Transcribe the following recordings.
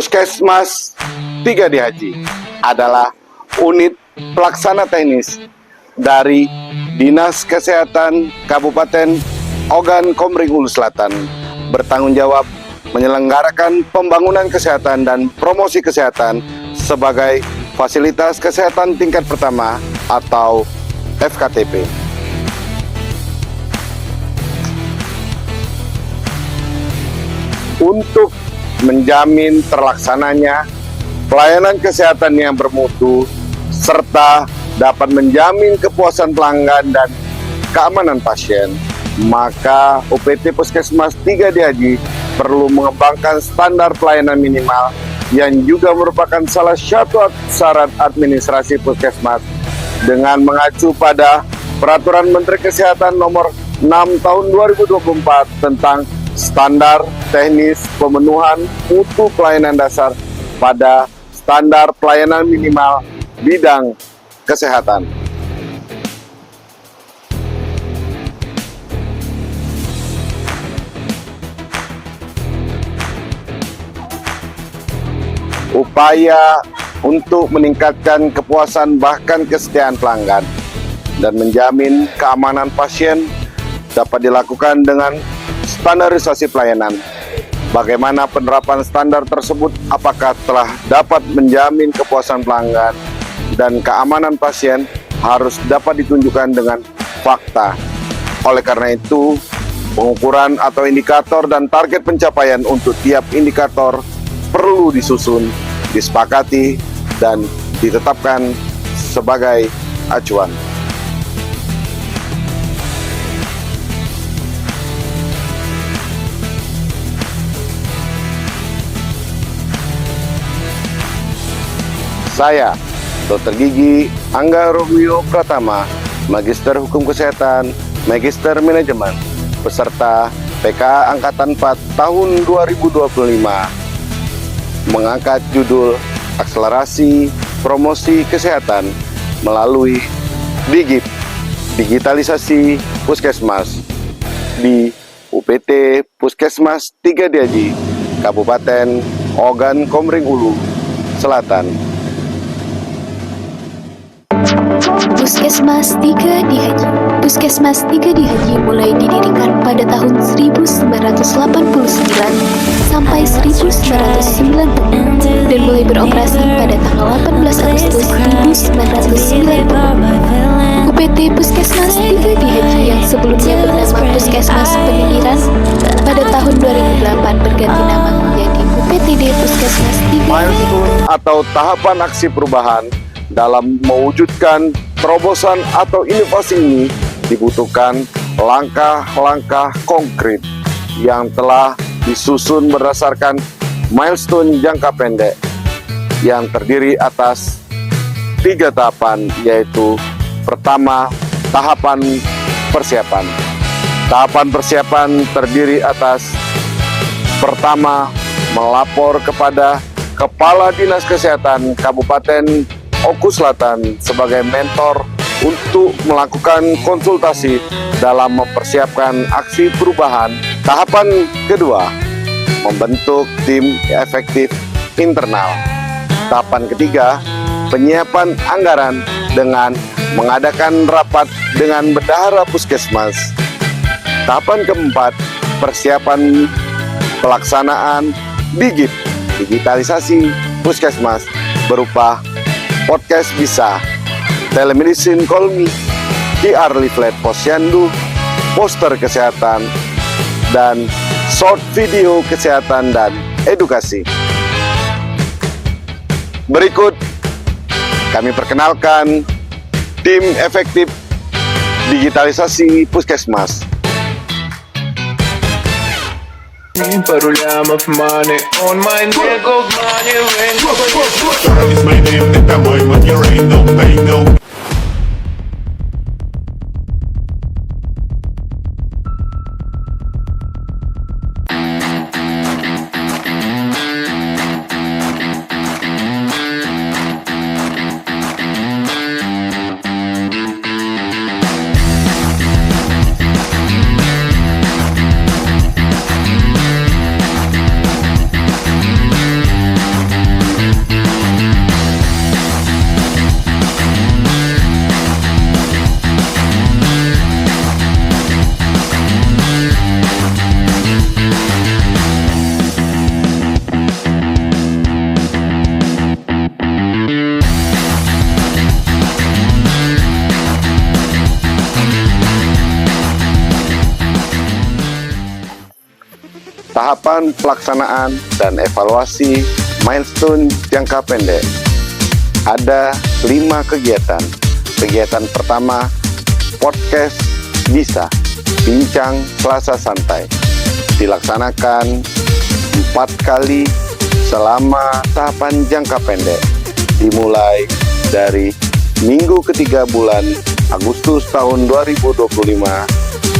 Puskesmas 3D Haji adalah unit pelaksana teknis dari Dinas Kesehatan Kabupaten Ogan Komering Ulu Selatan, bertanggung jawab menyelenggarakan pembangunan kesehatan dan promosi kesehatan sebagai fasilitas kesehatan tingkat pertama atau FKTP. Untuk menjamin terlaksananya pelayanan kesehatan yang bermutu serta dapat menjamin kepuasan pelanggan dan keamanan pasien, maka UPT Puskesmas 3D Haji perlu mengembangkan standar pelayanan minimal yang juga merupakan salah satu syarat administrasi puskesmas dengan mengacu pada Peraturan Menteri Kesehatan Nomor 6 Tahun 2024 tentang standar teknis pemenuhan mutu pelayanan dasar pada standar pelayanan minimal bidang kesehatan. Upaya untuk meningkatkan kepuasan bahkan kesetiaan pelanggan dan menjamin keamanan pasien dapat dilakukan dengan standarisasi pelayanan. Bagaimana penerapan standar tersebut, apakah telah dapat menjamin kepuasan pelanggan dan keamanan pasien, harus dapat ditunjukkan dengan fakta. Oleh karena itu, pengukuran atau indikator dan target pencapaian untuk tiap indikator perlu disusun, disepakati, dan ditetapkan sebagai acuan. Saya, Dr. Gigi Angga Romeo Pratama, Magister Hukum Kesehatan, Magister Manajemen, peserta PKA Angkatan 4 tahun 2025, mengangkat judul Akselerasi Promosi Kesehatan melalui DIGIP, Digitalisasi Puskesmas, di UPT Puskesmas 3D Haji, Kabupaten Ogan Komering Ulu Selatan. Puskesmas 3D Haji. Puskesmas 3D Haji mulai didirikan pada tahun 1989 sampai 1990 dan mulai beroperasi pada tanggal 18 Agustus 1990. UPT Puskesmas 3D Haji yang sebelumnya bernama Puskesmas Pemikiran pada tahun 2008 berganti nama menjadi UPTD Puskesmas 3D Haji. Milestone atau tahapan aksi perubahan dalam mewujudkan terobosan atau inovasi ini dibutuhkan langkah-langkah konkret yang telah disusun berdasarkan milestone jangka pendek yang terdiri atas 3 tahapan, yaitu pertama, tahapan persiapan. Tahapan persiapan terdiri atas pertama, melapor kepada Kepala Dinas Kesehatan Kabupaten Oku Selatan sebagai mentor untuk melakukan konsultasi dalam mempersiapkan aksi perubahan. Tahapan kedua, membentuk tim efektif internal. Tahapan ketiga, penyiapan anggaran dengan mengadakan rapat dengan bendahara puskesmas. Tahapan keempat, persiapan pelaksanaan DIGIP, digitalisasi puskesmas, berupa podcast bisa, telemedicine call me, QR leaflet posyandu, poster kesehatan, dan short video kesehatan dan edukasi. Berikut kami perkenalkan tim efektif digitalisasi puskesmas. Пару лямов money on my neck, gold money ring. Charlie is my name, это мой money rain, no pay no. tahapan pelaksanaan dan evaluasi milestone jangka pendek. Ada 5 kegiatan. Kegiatan pertama, podcast bisa, bincang Selasa santai. Dilaksanakan 4 kali selama tahapan jangka pendek. Dimulai dari minggu ketiga bulan Agustus tahun 2025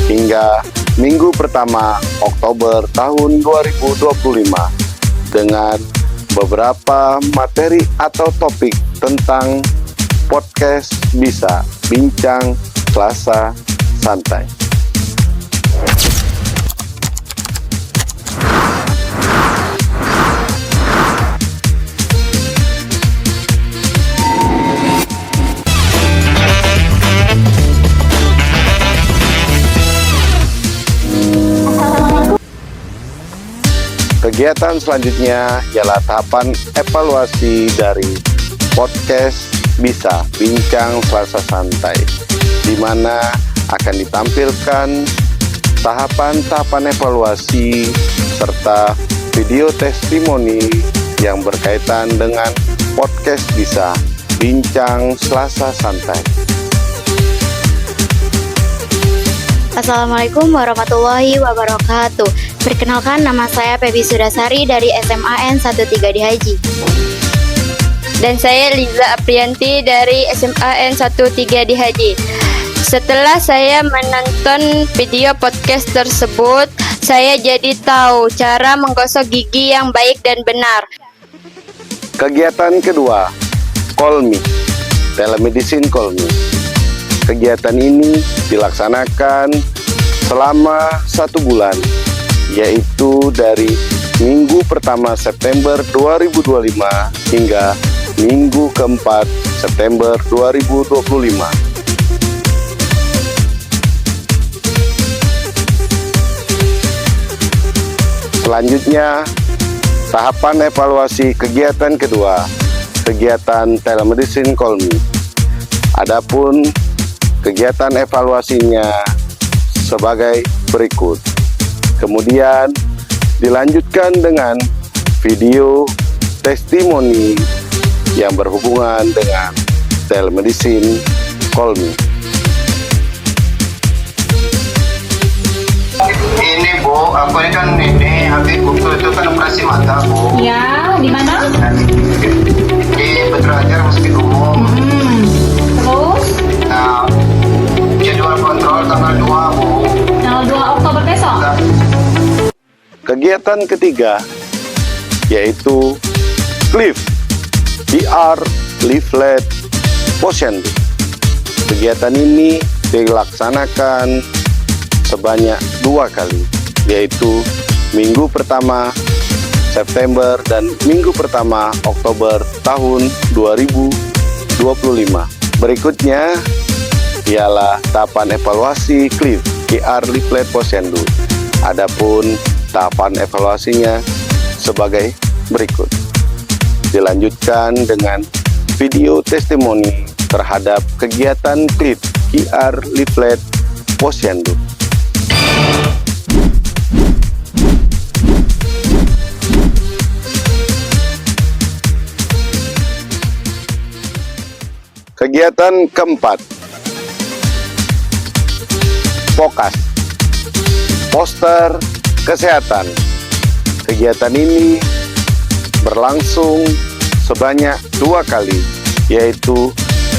hingga minggu pertama Oktober tahun 2025 dengan beberapa materi atau topik tentang podcast bisa, bincang Selasa santai. Kegiatan selanjutnya ialah tahapan evaluasi dari podcast bisa, bincang Selasa santai, di mana akan ditampilkan tahapan-tahapan evaluasi serta video testimoni yang berkaitan dengan podcast bisa, bincang Selasa santai. Assalamualaikum warahmatullahi wabarakatuh. Perkenalkan, nama saya Pebi Sudasari dari SMAN 13 di Haji. Dan saya Liza Aprianti dari SMAN 13 di Haji. Setelah saya menonton video podcast tersebut, saya jadi tahu cara menggosok gigi yang baik dan benar. Kegiatan kedua, Call Me, telemedicine Call Me. Kegiatan ini dilaksanakan selama 1 bulan, yaitu dari minggu pertama September 2025 hingga minggu keempat September 2025. Selanjutnya, tahapan evaluasi kegiatan kedua, kegiatan telemedicine Call Me. Adapun kegiatan evaluasinya sebagai berikut. Kemudian dilanjutkan dengan video testimoni yang berhubungan dengan telemedicine Call Me. Ini Bu, aku ini kan habis buku itu kan operasi mata Bu. Ya, di mana? Di Petrajar Hospital Umum. Terus, Nah, jadwal kontrol tanggal 2 Bu. tanggal 2 Oktober besok. Nah, Kegiatan ketiga yaitu Cliff PR Leaflet Posyandu. Kegiatan ini dilaksanakan sebanyak 2 kali, yaitu minggu pertama September dan minggu pertama Oktober tahun 2025. Berikutnya ialah tahapan evaluasi Cliff PR Leaflet Posyandu. Adapun tahapan evaluasinya sebagai berikut. Dilanjutkan dengan video testimoni terhadap kegiatan Cliff QR Leaflet Posyandu. Kegiatan keempat, Pokas, poster kesehatan. Kegiatan ini berlangsung sebanyak 2 kali, yaitu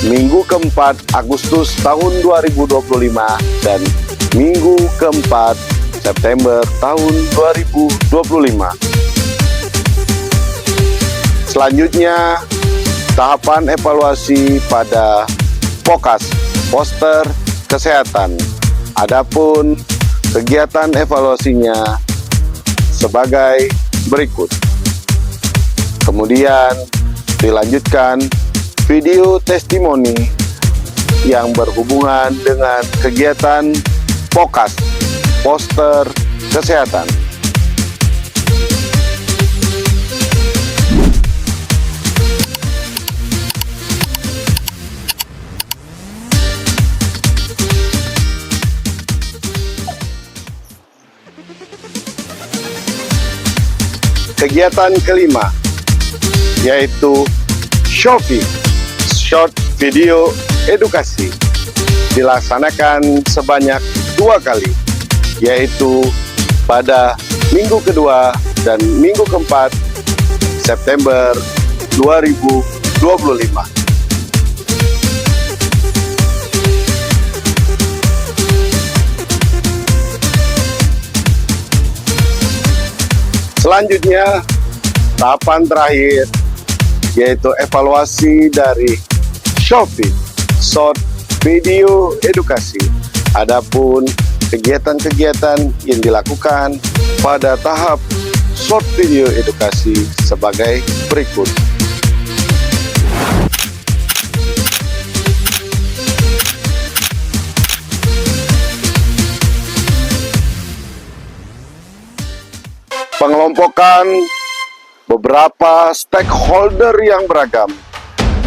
minggu keempat Agustus tahun 2025 dan minggu keempat September tahun 2025. Selanjutnya, tahapan evaluasi pada Pokas, poster kesehatan. Adapun kegiatan evaluasinya sebagai berikut. Kemudian dilanjutkan video testimoni yang berhubungan dengan kegiatan Pokas, poster kesehatan. kegiatan kelima, yaitu Shopee, Short Video Edukasi, dilaksanakan sebanyak 2 kali, yaitu pada minggu kedua dan minggu keempat September 2025. Selanjutnya, tahapan terakhir yaitu evaluasi dari Shopee Short Video Edukasi. Adapun kegiatan-kegiatan yang dilakukan pada tahap Short Video Edukasi sebagai berikut. Pengelompokan beberapa stakeholder yang beragam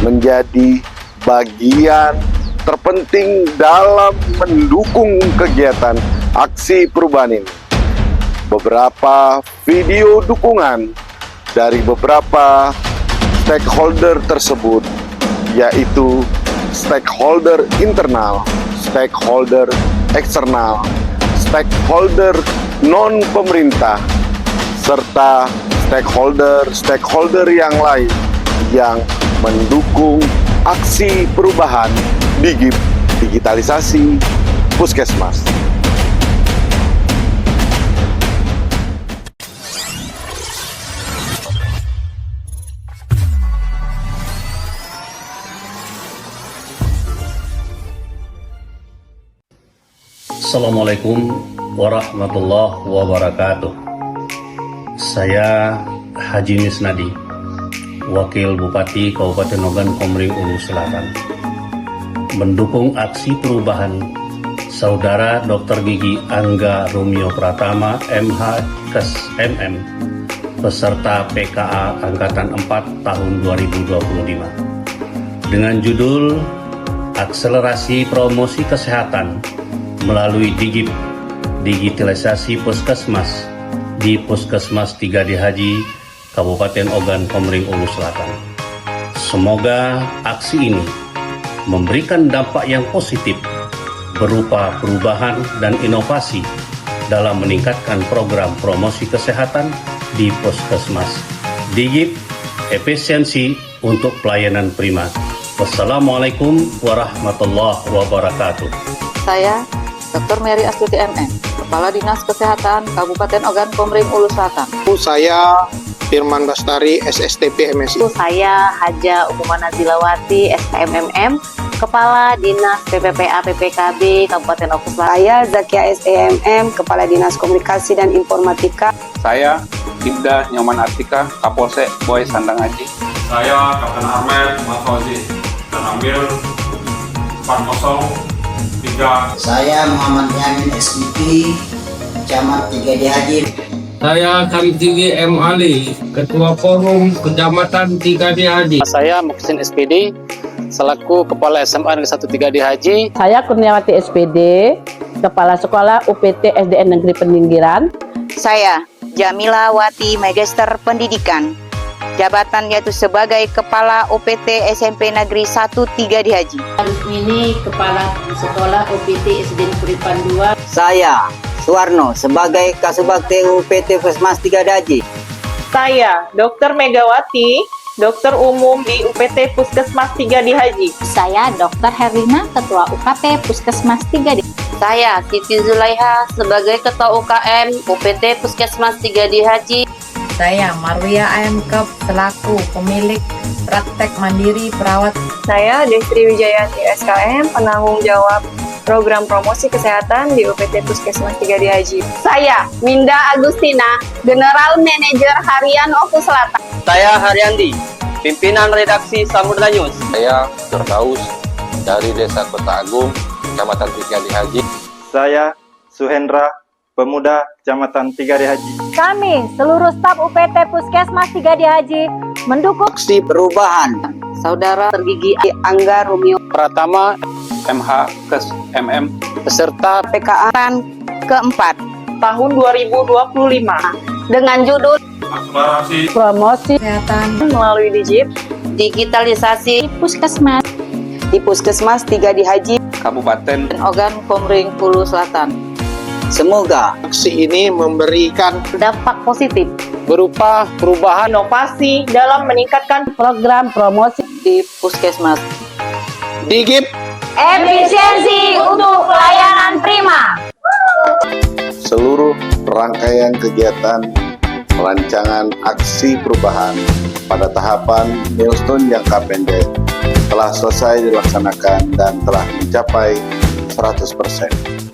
menjadi bagian terpenting dalam mendukung kegiatan aksi perubahan ini. Beberapa video dukungan dari beberapa stakeholder tersebut, yaitu stakeholder internal, stakeholder eksternal, stakeholder non-pemerintah, serta stakeholder yang lain yang mendukung aksi perubahan digitalisasi Puskesmas. Assalamualaikum warahmatullahi wabarakatuh. Saya Haji Misnadi, Wakil Bupati Kabupaten Ogan Komering Ulu Selatan. Mendukung aksi perubahan Saudara Dr. Gigi Angga Rumio Pratama, MH Kes MM, peserta PKA Angkatan 4 tahun 2025. Dengan judul Akselerasi Promosi Kesehatan melalui Digip, Digitalisasi Puskesmas di Puskesmas 3D Haji, Kabupaten Ogan Komering Ulu Selatan. Semoga aksi ini memberikan dampak yang positif berupa perubahan dan inovasi dalam meningkatkan program promosi kesehatan di Puskesmas. Digip, efisiensi untuk pelayanan prima. Wassalamualaikum warahmatullahi wabarakatuh. Saya Dr. Mary Astuti MM, Kepala Dinas Kesehatan Kabupaten Ogan Komering Ulu Selatan. Saya Firman Bastari, SSTP MSI. Saya Haja Umumah Nazilawati, SKMMM, Kepala Dinas PPPA PPKB Kabupaten Ogan Selatan. Saya Zakia SEMM, Kepala Dinas Komunikasi dan Informatika. Saya Ibda Nyoman Artika, Kapolsek Boy Sandang Haji. Saya Kapten Ahmed Mahfauzi, dan ambil 403. Saya Muhammad Yamin SPP, Camat 3D Haji. Saya Kamtigi M. Ali, Ketua Forum Kecamatan 3D Haji. Saya Muksin SPD, selaku Kepala SMA Negeri 1 3D Haji. Saya Kurniawati SPD, Kepala Sekolah UPT SDN Negeri Peninggiran. Saya Jamila Wati, Magister Pendidikan. Jabatan yaitu sebagai Kepala UPT SMP Negeri 1 3D Haji. Ini Kepala Sekolah UPT SD Negeri Panduan. Saya Suwarno sebagai Kasubagte UPT Puskesmas 3D Haji. Saya Dr. Megawati, Dokter Umum di UPT Puskesmas 3D Haji. Saya Dr. Herlina, Ketua UKP Puskesmas 3D. Saya Siti Zulaiha sebagai Ketua UKM UPT Puskesmas 3D Haji. Saya Marwia AMKEP selaku pemilik praktek mandiri perawat. Saya Destri Wijayati SKM, penanggung jawab program promosi kesehatan di UPT Puskesmas 3D Haji. Saya Minda Agustina, General Manager Harian Oku Selatan. Saya Haryandi, pimpinan redaksi Samudra News. Saya Firdaus dari Desa Kota Agung, Kecamatan 3D Haji. Saya Suhendra, Pemuda Kecamatan 3D Haji. Kami, seluruh staf UPT Puskesmas 3D Haji, mendukung aksi perubahan Saudara Tergigi Angga Rumio Pratama, MH Kes MM, peserta PKA keempat tahun 2025 dengan judul akselerasi promosi kesehatan melalui Digip, digitalisasi puskesmas, di Puskesmas 3 di Haji, Kabupaten Ogan Komering Hulu Selatan. Semoga aksi ini memberikan Dampak positif berupa perubahan Inovasi dalam meningkatkan program promosi di puskesmas. Digip Efisiensi untuk pelayanan prima. Seluruh rangkaian kegiatan rancangan aksi perubahan pada tahapan milestone jangka pendek telah selesai dilaksanakan dan telah mencapai 100%.